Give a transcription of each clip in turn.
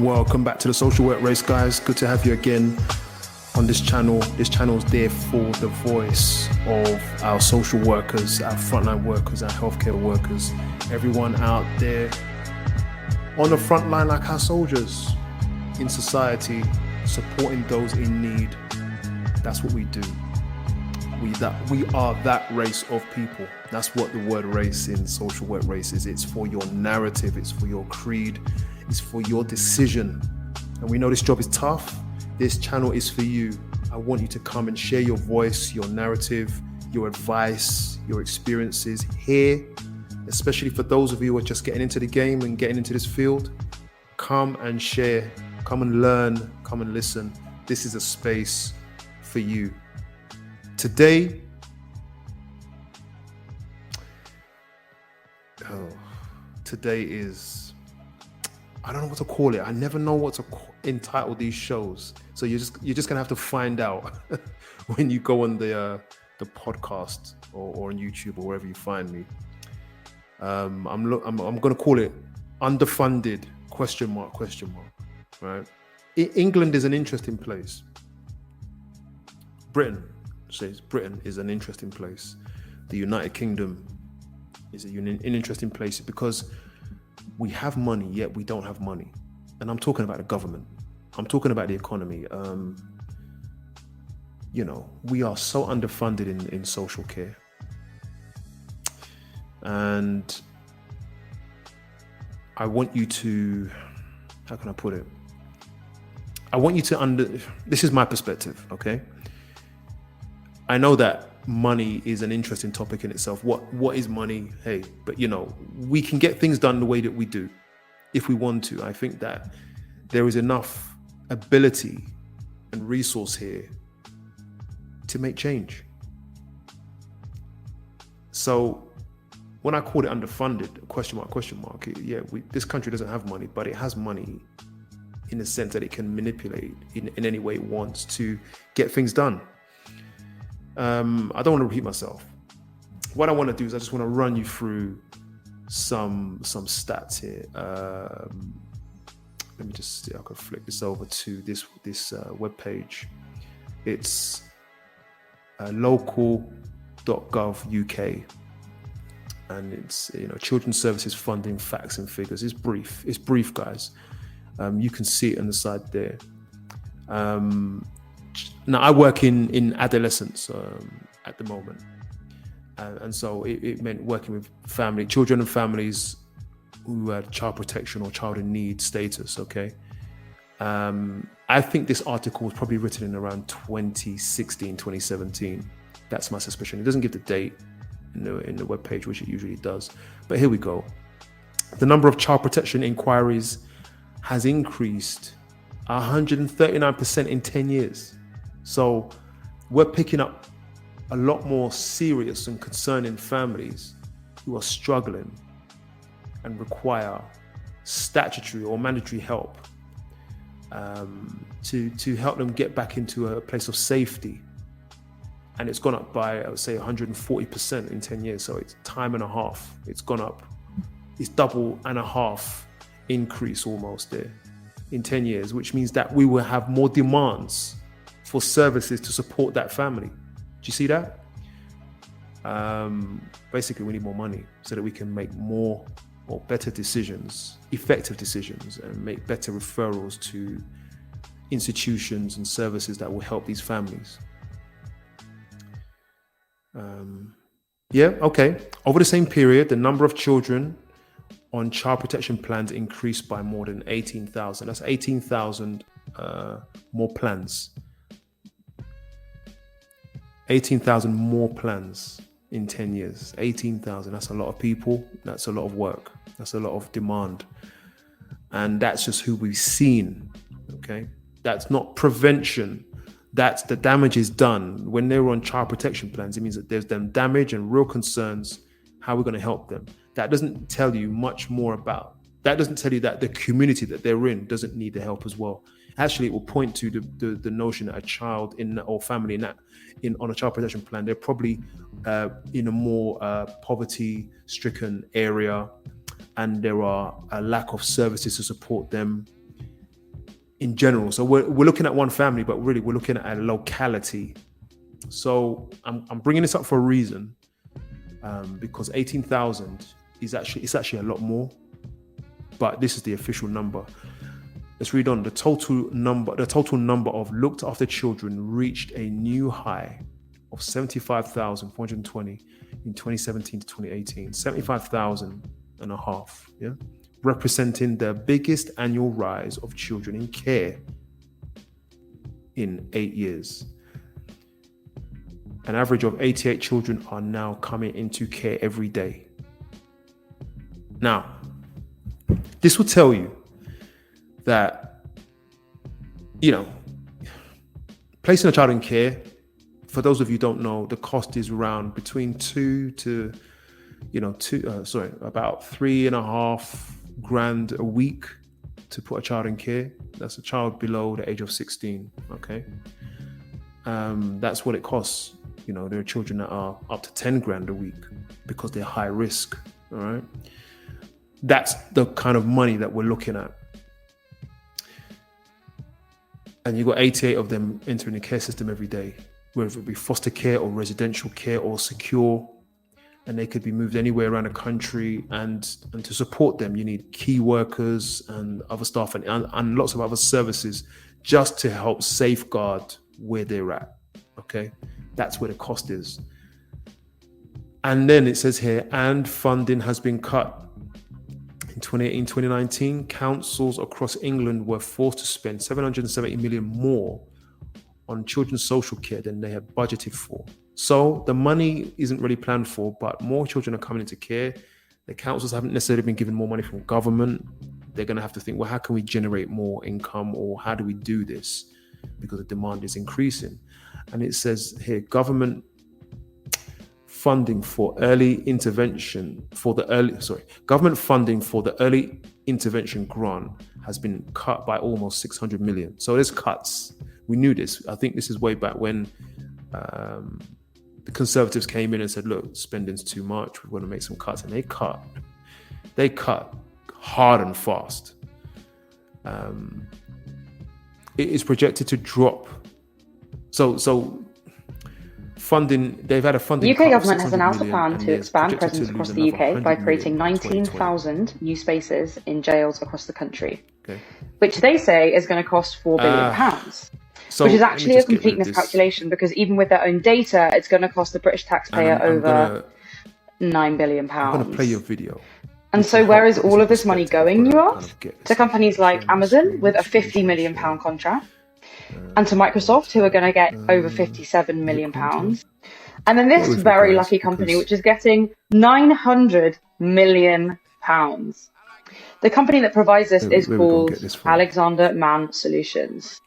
Welcome back to the Social Work Race, guys. Good to have you again on this channel. This channel is there for the voice of our social workers, our frontline workers, our healthcare workers, everyone out there on the front line like our soldiers in society, supporting those in need. That's what we do. We are that race of people. That's what the word race in social work race is. It's for your narrative, it's for your creed, it's for your decision. And we know this job is tough. This channel is for you. I want you to come and share your voice, your narrative, your advice, your experiences here, especially for those of you who are just getting into the game and getting into this field. Come and share, come and learn, come and listen. This is a space for you. Today, is, I don't know what to call it. I never know what to entitle these shows. So you're just gonna have to find out when you go on the podcast or on YouTube or wherever you find me. I'm gonna call it underfunded ? Right? England is an interesting place. Britain is an interesting place. The United Kingdom is an interesting place because we have money, yet we don't have money. And I'm talking about the government. I'm talking about the economy. We are so underfunded in social care. And I want you to, how can I put it? I want you to this is my perspective, okay? I know that money is an interesting topic in itself. What is money? Hey, but we can get things done the way that we do if we want to. I think that there is enough ability and resource here to make change. So when I called it underfunded, ? This country doesn't have money, but it has money in the sense that it can manipulate in any way it wants to get things done. I don't want to repeat myself. What I want to do is I just want to run you through some stats here. Let me just see. I can flick this over to this web page. It's local.gov UK, and it's Children's Services Funding Facts and Figures. It's brief, guys. You can see it on the side there. Now, I work in adolescence at the moment. And so it meant working with children and families who had child protection or child in need status, okay? I think this article was probably written in around 2016, 2017. That's my suspicion. It doesn't give the date in the webpage, which it usually does. But here we go. The number of child protection inquiries has increased 139% in 10 years. So we're picking up a lot more serious and concerning families who are struggling and require statutory or mandatory help to help them get back into a place of safety. And it's gone up by, I would say, 140% in 10 years. So it's time and a half. It's gone up. It's double and a half increase almost there in 10 years, which means that we will have more demands for services to support that family. Do you see that? Basically, we need more money so that we can make more or better decisions, effective decisions, and make better referrals to institutions and services that will help these families. Over the same period, the number of children on child protection plans increased by more than 18,000. That's 18,000 more plans. 18,000 more plans in 10 years. 18,000, that's a lot of people. That's a lot of work. That's a lot of demand. And that's just who we've seen, okay? That's not prevention. That's the damage is done. When they're on child protection plans, it means that there's them damage and real concerns, how we're going to help them. That doesn't tell you much more about, that doesn't tell you that the community that they're in doesn't need the help as well. Actually, it will point to the notion that a child or family on a child protection plan, they're probably in a more poverty-stricken area, and there are a lack of services to support them. in general. So we're looking at one family, but really we're looking at a locality. So I'm bringing this up for a reason, because 18,000 is actually a lot more, but this is the official number. Let's read on. The total number of looked after children reached a new high of 75,420 in 2017 to 2018. 75,000 and a half, yeah, representing the biggest annual rise of children in care in 8 years. An average of 88 children are now coming into care every day. Now, this will tell you that, placing a child in care, for those of you who don't know, the cost is around between about $3,500 a week to put a child in care. That's a child below the age of 16. Okay, that's what it costs. There are children that are up to 10 grand a week because they're high risk. All right, that's the kind of money that we're looking at. And you've got 88 of them entering the care system every day, whether it be foster care or residential care or secure, and they could be moved anywhere around the country. And to support them, you need key workers and other staff and lots of other services just to help safeguard where they're at. Okay, that's where the cost is. And then it says here, and funding has been cut. In 2018-2019, councils across England were forced to spend 770 million more on children's social care than they had budgeted for. So the money isn't really planned for, but more children are coming into care. The councils haven't necessarily been given more money from government. They're going to have to think, well, how can we generate more income, or how do we do this? Because the demand is increasing. And it says here, government funding for early intervention government funding for the early intervention grant has been cut by almost 600 million. So there's cuts. We knew this. I think this is way back when the Conservatives came in and said, look, spending's too much. We want to make some cuts. And they cut hard and fast. It is projected to drop. So funding, they've had a funding. The UK government has announced a plan to expand presence across the UK by creating 19,000 new spaces in jails across the country, which they say is going to cost £4 billion. Which is actually a complete miscalculation, because even with their own data, it's going to cost the British taxpayer over £9 billion. I'm going to play your video. And so where is all of this money going, you ask? To companies like Amazon with a £50 million contract, and to Microsoft, who are going to get over £57 million. And then this very lucky company, which is getting £900 million. The company that provides this is called Alexander Mann Solutions.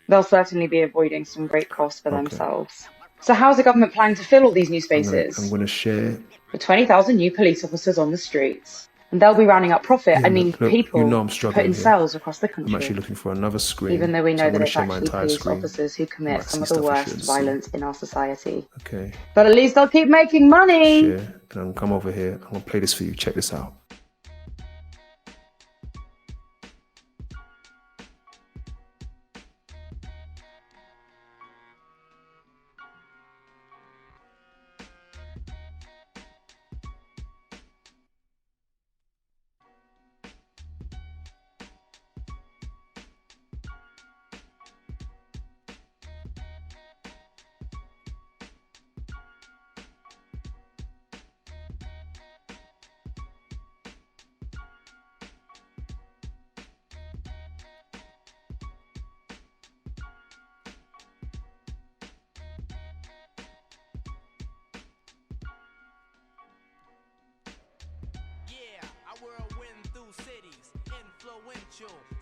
They'll certainly be avoiding some great costs for themselves. So how's the government planning to fill all these new spaces? I'm going to share. With 20,000 new police officers on the streets. And they'll be rounding up profit. People put in cells across the country. I'm actually looking for another screen. Even though we know that it's actually police officers who commit some of the worst violence in our society. Okay. But at least they'll keep making money. Yeah, and I'm going to come over here. I'm going to play this for you. Check this out.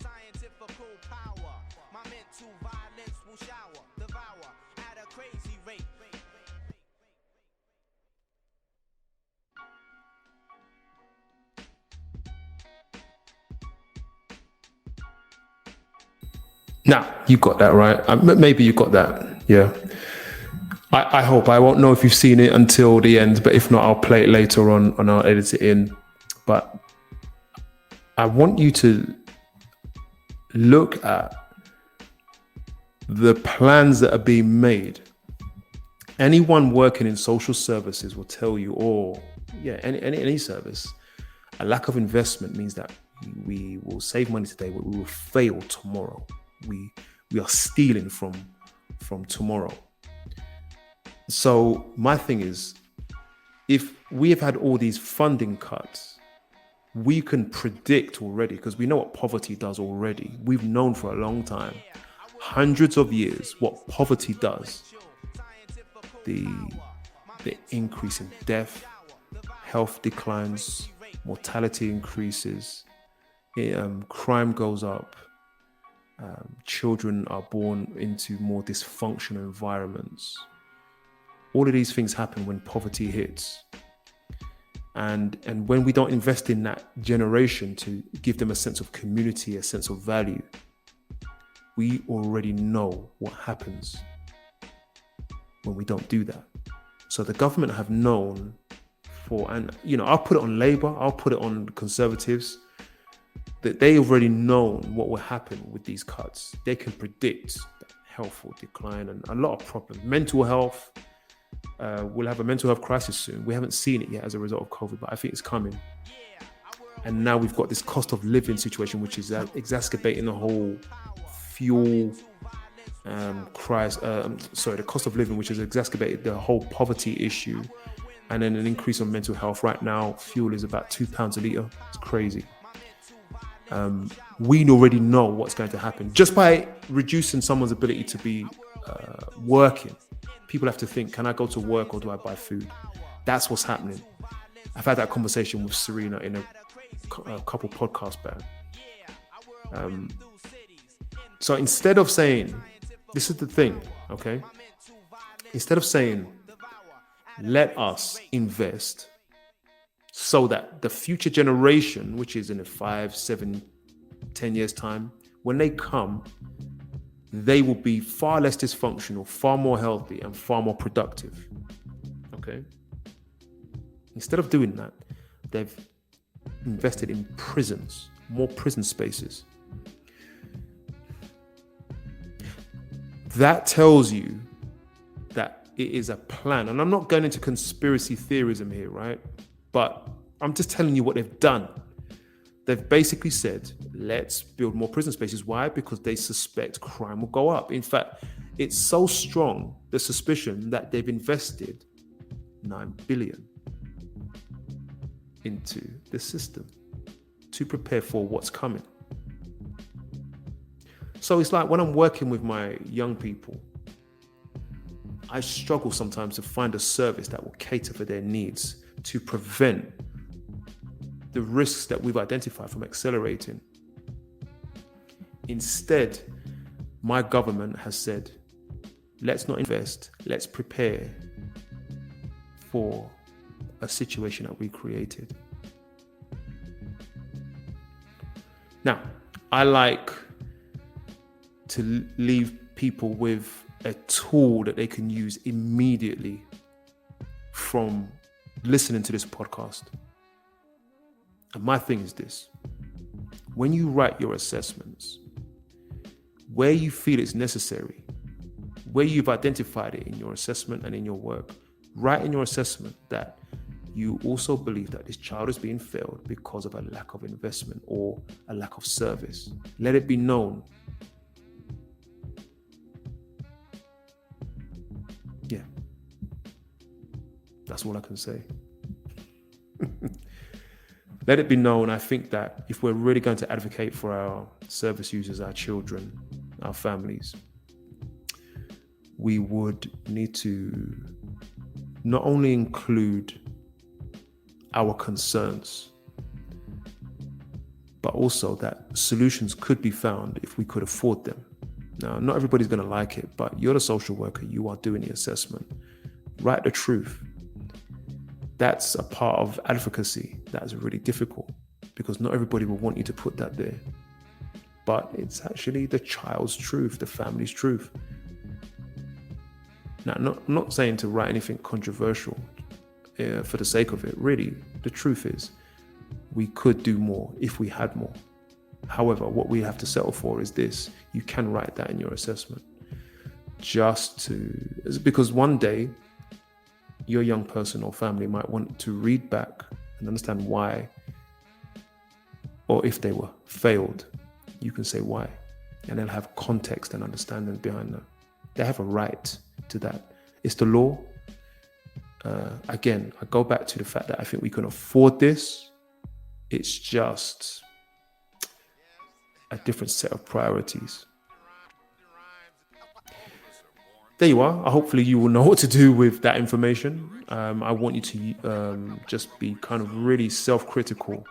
Scientifical power, my mental violence will shower, devour at a crazy rate. Now, you got that right. Maybe you got that. Yeah. I hope. I won't know if you've seen it until the end, but if not, I'll play it later on and I'll edit it in. But I want you to look at the plans that are being made. Anyone working in social services will tell you, any service, a lack of investment means that we will save money today, but we will fail tomorrow. We are stealing from tomorrow. So my thing is, if we have had all these funding cuts, we can predict already, because we know what poverty does already. We've known for a long time, hundreds of years, what poverty does. The increase in death, health declines, mortality increases, crime goes up, children are born into more dysfunctional environments. All of these things happen when poverty hits. And when we don't invest in that generation to give them a sense of community, a sense of value, we already know what happens when we don't do that. So the government have known I'll put it on Labour, I'll put it on Conservatives, that they already known what will happen with these cuts. They can predict that health will decline and a lot of problems. Mental health, we'll have a mental health crisis soon. We haven't seen it yet as a result of COVID, but I think it's coming. And now we've got this cost of living situation, which is exacerbating the whole fuel crisis. The cost of living, which has exacerbated the whole poverty issue, and then an increase on mental health. Right now, fuel is about £2 a litre. It's crazy. We already know what's going to happen. Just by reducing someone's ability to be working, people have to think, can I go to work or do I buy food? That's what's happening. I've had that conversation with Serena in a couple podcasts back. So instead of saying, this is the thing, okay? Instead of saying, let us invest so that the future generation, which is in 5, 7, 10 years time, when they come, they will be far less dysfunctional, far more healthy, and far more productive. Okay? Instead of doing that, they've invested in prisons, more prison spaces. That tells you that it is a plan. And I'm not going into conspiracy theorism here, right? But I'm just telling you what they've done. They've basically said, let's build more prison spaces. Why? Because they suspect crime will go up. In fact, it's so strong, the suspicion, that they've invested 9 billion into the system to prepare for what's coming. So it's like when I'm working with my young people, I struggle sometimes to find a service that will cater for their needs to prevent the risks that we've identified from accelerating. Instead, my government has said, let's not invest, let's prepare for a situation that we created. Now, I like to leave people with a tool that they can use immediately from listening to this podcast. And my thing is this: when you write your assessments, where you feel it's necessary, where you've identified it in your assessment and in your work, write in your assessment that you also believe that this child is being failed because of a lack of investment or a lack of service. Let it be known. Yeah. That's all I can say. Let it be known. I think that if we're really going to advocate for our service users, our children, our families, we would need to not only include our concerns, but also that solutions could be found if we could afford them. Now, not everybody's going to like it, but you're the social worker, you are doing the assessment. Write the truth. That's a part of advocacy that is really difficult, because not everybody will want you to put that there. But it's actually the child's truth, the family's truth. Now, I'm not saying to write anything controversial for the sake of it. Really, the truth is we could do more if we had more. However, what we have to settle for is this. You can write that in your assessment. Because one day, your young person or family might want to read back and understand why, or if they were failed, you can say why. And they'll have context and understanding behind that. They have a right to that. It's the law. Again, I go back to the fact that I think we can afford this. It's just a different set of priorities. There you are. Hopefully you will know what to do with that information. I want you to just be kind of really self-critical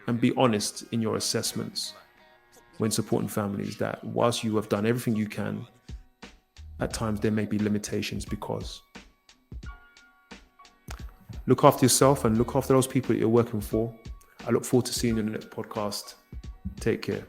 and be honest in your assessments when supporting families, that whilst you have done everything you can, at times there may be limitations, because look after yourself and look after those people that you're working for. I look forward to seeing you in the next podcast. Take care.